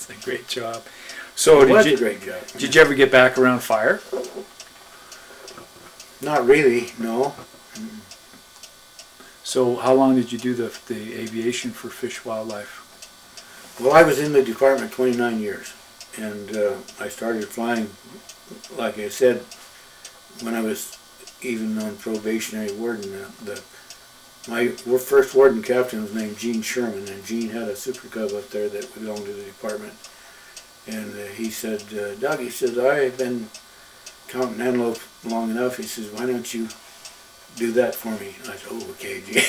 It's a great job. So It was a great job. Did you ever get back around fire? Not really, no. So how long did you do the aviation for Fish Wildlife? Well, I was in the department 29 years, and I started flying, like I said, when I was even on probationary warden. My first warden captain was named Gene Sherman, and Gene had a Super Cub up there that belonged to the department. And he said, Doug, he says, I've been counting antelope long enough. He says, why don't you do that for me? I said, oh, okay, Gene.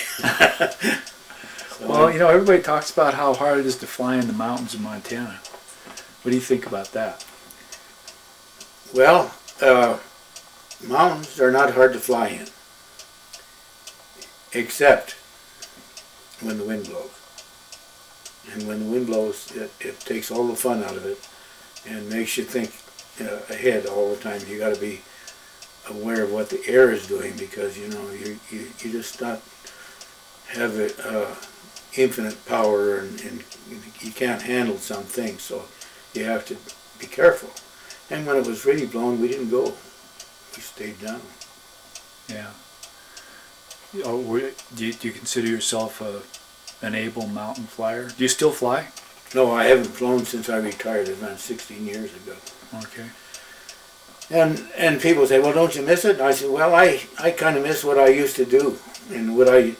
So well, you know, everybody talks about how hard it is to fly in the mountains of Montana. What do you think about that? Well, mountains are not hard to fly in, except when the wind blows. And when the wind blows, it takes all the fun out of it and makes you think ahead all the time. You got to be aware of what the air is doing, because you know you just not have infinite power, and you can't handle some things, so you have to be careful. And when it was really blowing, we didn't go. We stayed down. Yeah. Oh, do you consider yourself an able mountain flyer? Do you still fly? No, I haven't flown since I retired. It was 16 years ago. Okay. And people say, well, don't you miss it? And I said, well, I kind of miss what I used to do, and what I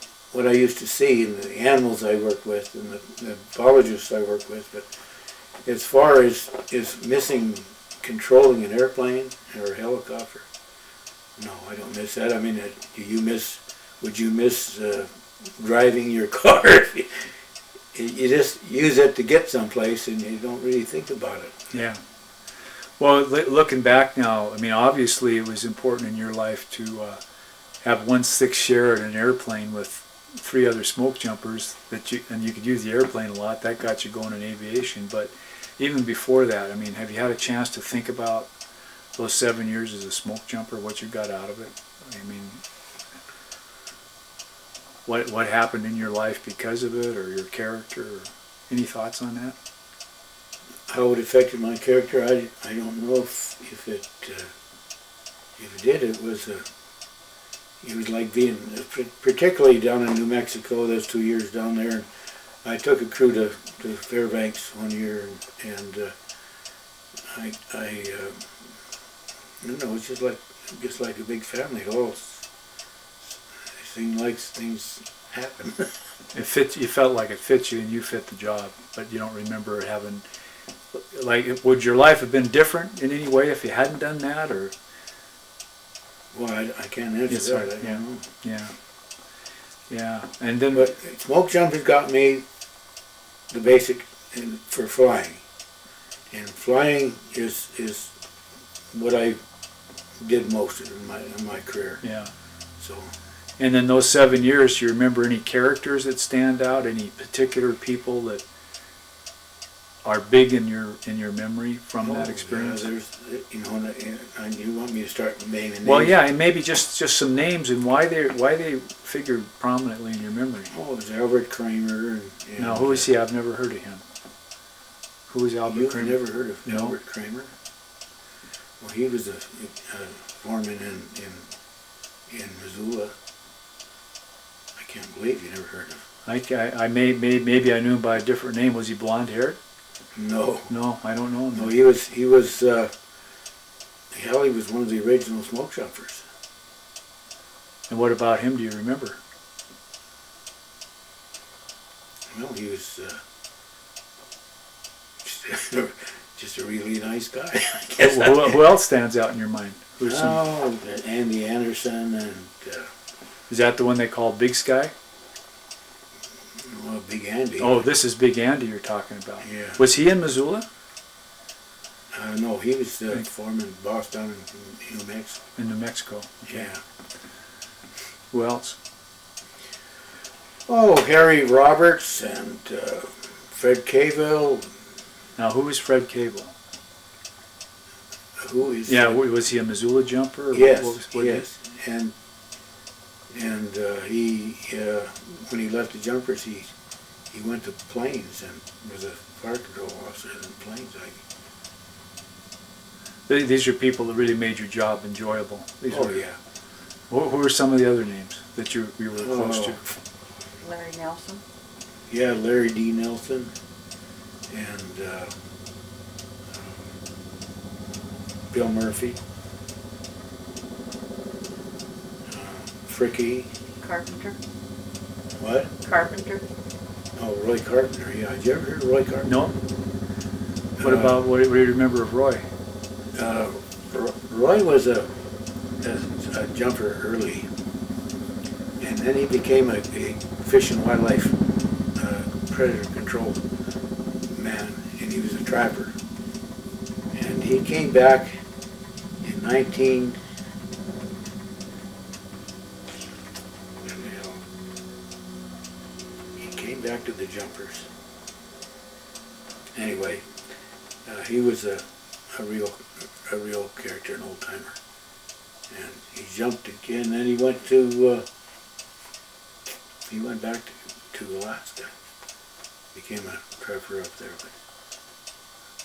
used to see, and the animals I worked with, and the biologists I worked with. But as far as missing controlling an airplane or a helicopter, no, I don't miss that. I mean, would you miss driving your car? You just use it to get someplace, and you don't really think about it. Yeah. Well, looking back now, I mean, obviously it was important in your life to have 1/6 share in an airplane with 3 other smoke jumpers and you could use the airplane a lot. That got you going in aviation. But even before that, I mean, have you had a chance to think about those 7 years as a smoke jumper, what you got out of it? I mean, what happened in your life because of it, or your character, or any thoughts on that? How it affected my character, I don't know if it did. It was like being, particularly down in New Mexico. Those 2 years down there, and I took a crew to Fairbanks one year, and I don't know, it's just like a big family. It all seemed like things happen. It fit. You felt like it fit you, and you fit the job, but you don't remember it having. Like, would your life have been different in any way if you hadn't done that, or? Well, I can't answer that. I don't know. Yeah. Yeah. And then, but smoke jumping got me the basic for flying, and flying is what I did most of in my career. Yeah. So. And then those 7 years, do you remember any characters that stand out? Any particular people that are big in your memory from that experience? Yeah, there's, you know, and you want me to start naming names? Well, yeah, and maybe just some names and why they figured prominently in your memory. Oh, it was Albert Kramer. And now, who is he? I've never heard of him. Who is Albert Kramer? You've never heard of Albert Kramer? Well, he was a foreman in Missoula. I can't believe you never heard of him. Maybe I knew him by a different name. Was he blonde haired? No. No, I don't know him. No, he was he was one of the original smoke jumpers. And what about him do you remember? Well, he was just a really nice guy, I guess. Who else stands out in your mind? Andy Anderson, and is that the one they call Big Sky? Well, Big Andy. Oh, this is Big Andy you're talking about. Yeah. Was he in Missoula? No, he was the foreman boss down in New Mexico. In New Mexico. Okay. Yeah. Who else? Oh, Harry Roberts and Fred Cavill. Now, who is Fred Cable? Who is? Yeah, was he a Missoula jumper? Yes. What yes. And he when he left the jumpers, he he went to planes and was a fire control officer in planes. These are people that really made your job enjoyable. These Oh were, yeah. Who were some of the other names that you were close to? Larry Nelson. Yeah, Larry D. Nelson and Bill Murphy, Fricky. Carpenter. What? Carpenter. Oh, Roy Carpenter. Yeah, did you ever hear of Roy Carpenter? No. What about what do you remember of Roy? Roy was a jumper early, and then he became a fish and wildlife predator control man, and he was a trapper. And he came back in 19. He came back to the jumpers. Anyway, he was a real character, an old timer, and he jumped again. Then he went back to Alaska, became a trapper up there. But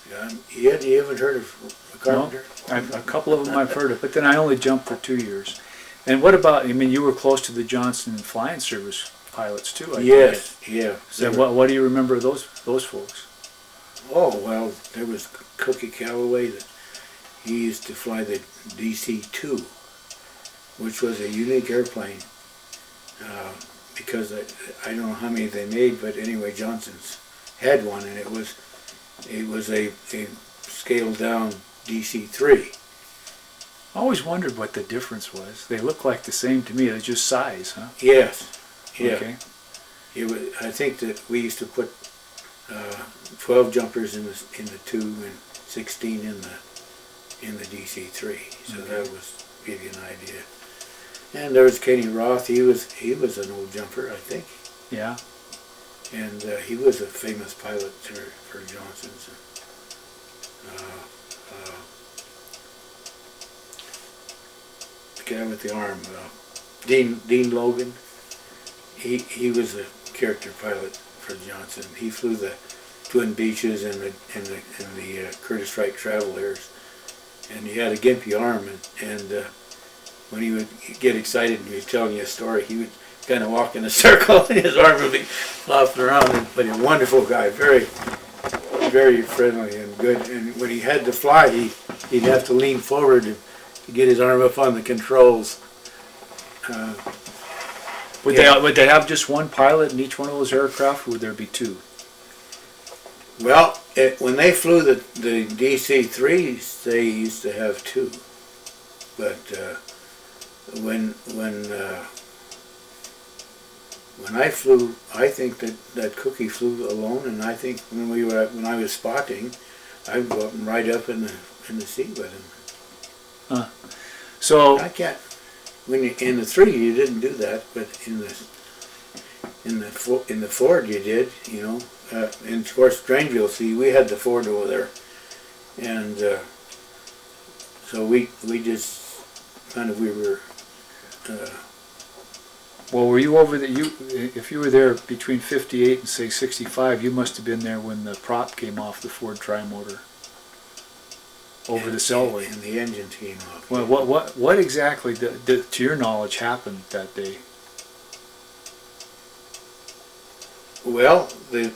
yeah, you haven't heard of Carpenter? No, a couple of them I've heard of, but then I only jumped for 2 years. And what about? I mean, you were close to the Johnson Flying Service pilots too. I Yes, guess. yeah. So what do you remember of those folks? Oh well, there was Cookie Calloway. That he used to fly the DC-2, which was a unique airplane. Because I don't know how many they made, but anyway, Johnson's had one, and it was a scaled down DC-3. I always wondered what the difference was. They look like the same to me. They're just size, huh? Yes. Yeah. Okay. It was. I think that we used to put 12 jumpers in the tube and 16 in the DC-3. So Okay. that was give you an idea. And there was Kenny Roth. He was an old jumper, I think. Yeah. And he was a famous pilot for Johnson's. The guy with the arm, Dean Logan. He was a character pilot for Johnson. He flew the Twin Beaches and the Curtiss Wright Travelers, and he had a gimpy arm. And when he would get excited and he was telling you a story, he would kind of walk in a circle and his arm would be flopping around. But a wonderful guy, very, very friendly and good. And when he had to fly, he'd have to lean forward to get his arm up on the controls. Would they have just one pilot in each one of those aircraft, or would there be two? Well, when they flew the DC-3s, they used to have two. But when I flew, I think that Cookie flew alone, and I think when I was spotting, I would go up and ride up in the seat with him. So I can't. In the 3 you didn't do that, but in the Ford you did. You know, and of course Grangeville, see, we had the Ford over there, and so we just kind of we were. well, were you over if you were there between 58 and say 65, you must have been there when the prop came off the Ford Trimotor over the Selway. And the engines came off. Well, what exactly, to your knowledge, happened that day? Well, I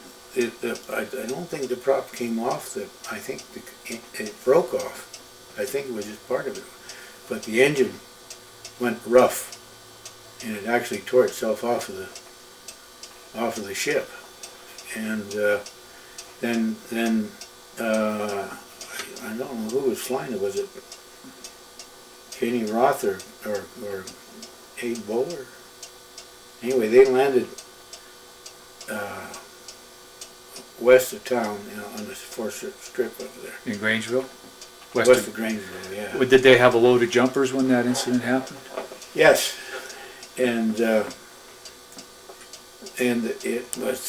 don't think the prop came off. I think it broke off. I think it was just part of it, but the engine went rough, and it actually tore itself off of the ship, and then I don't know who was flying it. Was it Kenny Roth or Abe Bowler? Anyway, they landed west of town, on the fourth strip over there. In Grangeville? West of Grangeville, yeah. Did they have a load of jumpers when that incident happened? Yes, and it was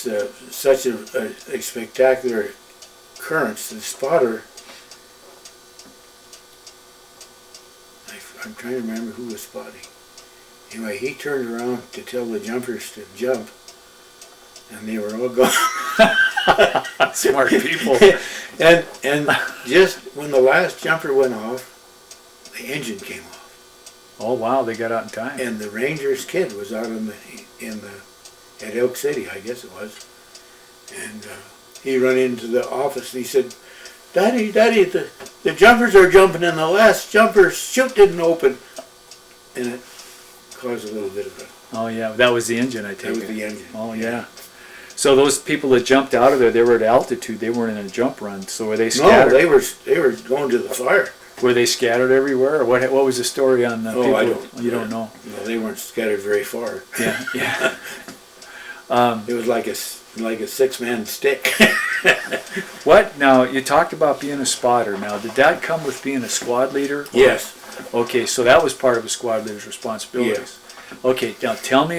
such a spectacular occurrence. The spotter, I'm trying to remember who was spotting. Anyway, he turned around to tell the jumpers to jump, and they were all gone. Smart people. And just when the last jumper went off, the engine came off, Oh wow, they got out in time. and the Ranger's kid was out at Elk City, I guess it was, and he run into the office and he said, Daddy, the jumpers are jumping and the last jumper's chute didn't open. And it caused a little bit of Oh yeah, that was the engine, I take that was it. the engine. Oh yeah. So those people that jumped out of there, they were at altitude. They weren't in a jump run. So were they No, scattered? they were going to the fire. Were they scattered everywhere? Or what was the story on the Oh, people? I don't. You don't know. No, they weren't scattered very far. Yeah, yeah. It was like a 6-man stick. What? Now, you talked about being a spotter. Now, did that come with being a squad leader? Yes. Okay, so that was part of a squad leader's responsibilities. Okay, now tell me